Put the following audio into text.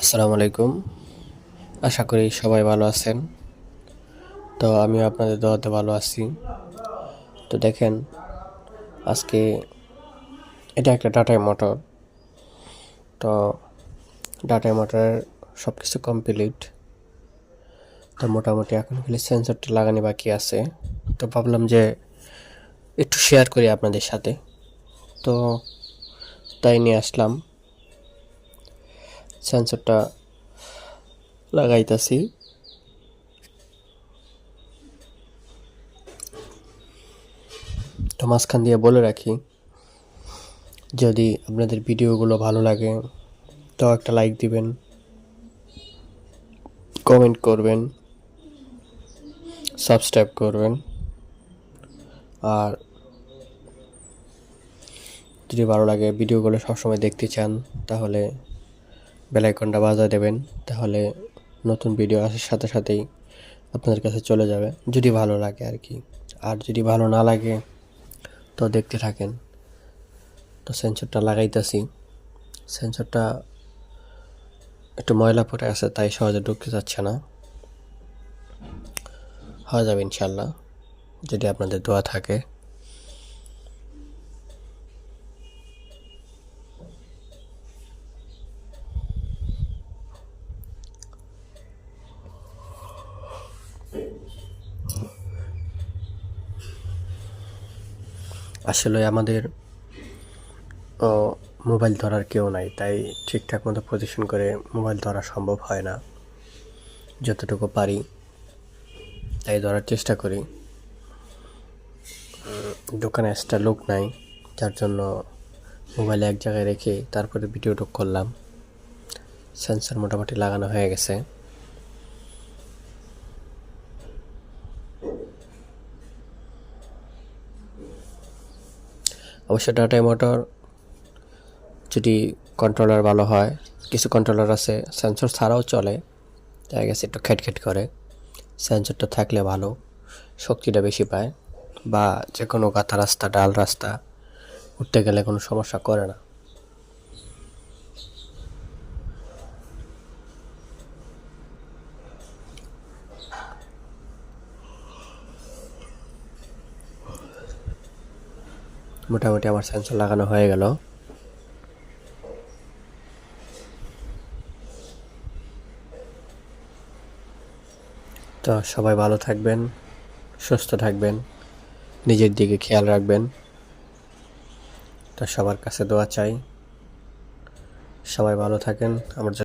আসসালামু আলাইকুম। আশা করি সবাই ভালো আছেন। তো আমিও আপনাদের দোয়াতে ভালো আছি। তো দেখেন, আজকে এটা একটা টাটা মোটর। তো টাটা মোটরের সব কিছু কমপ্লিট। তো মোটামুটি এখন খালি সেন্সরটা লাগানো বাকি আছে। তো ভাবলাম যে একটু শেয়ার করি আপনাদের সাথে। তো তাই নিয়ে আসলাম, সেন্সরটা লাগাইতাছি। তো মাঝখান দিয়ে বলে রাখি, যদি আপনাদের ভিডিওগুলো ভালো লাগে তো একটা লাইক দিবেন, কমেন্ট করবেন, সাবস্ক্রাইব করবেন। আর যদি ভালো লাগে, ভিডিওগুলো সবসময় দেখতে চান, তাহলে বেল আইকনটা বাজিয়ে দেবেন। তাহলে নতুন ভিডিও আসার সাথে সাথেই আপনাদের কাছে চলে যাবে, যদি ভালো লাগে আর কি। আর যদি ভালো না লাগে তো দেখতে থাকেন। তো সেন্সরটা লাগাইতেছি। সেন্সরটা একটু ময়লা পড়ে আছে, তাই সহজে ঢুকতে যাচ্ছে না। হয়ে যাবে ইনশাল্লাহ, যদি আপনাদের দোয়া থাকে। আসলে আমাদের মোবাইল ধরার কেউ নাই, তাই ঠিকঠাক মতো পজিশন করে মোবাইল ধরা সম্ভব হয় না। যতটুকু পারি তাই ধরার চেষ্টা করি। দোকানে একটা লোক নাই, যার জন্য মোবাইল এক জায়গায় রেখে তারপরে ভিডিওটা করলাম। সেন্সর মোটামুটি লাগানো হয়ে গেছে। অবশ্য টাটা মোটর যদি কন্ট্রোলার ভালো হয়, কিছু কন্ট্রোলার আছে সেন্সর ছাড়াও চলে, দেখা গেছে একটু খ্যাটখ্যাট করে। সেন্সরটা থাকলে ভালো, শক্তিটা বেশি পায়, বা যে কোনো গাঁথা রাস্তা, ডাল রাস্তা উঠতে গেলে কোনো সমস্যা করে না। মোটামুটি আমার সেন্সর লাগানো হয়ে গেল। তো সবাই ভালো থাকবেন, সুস্থ থাকবেন, নিজের দিকে খেয়াল রাখবেন। তো সবার কাছে দোয়া চাই, সবাই ভালো থাকেন। আমার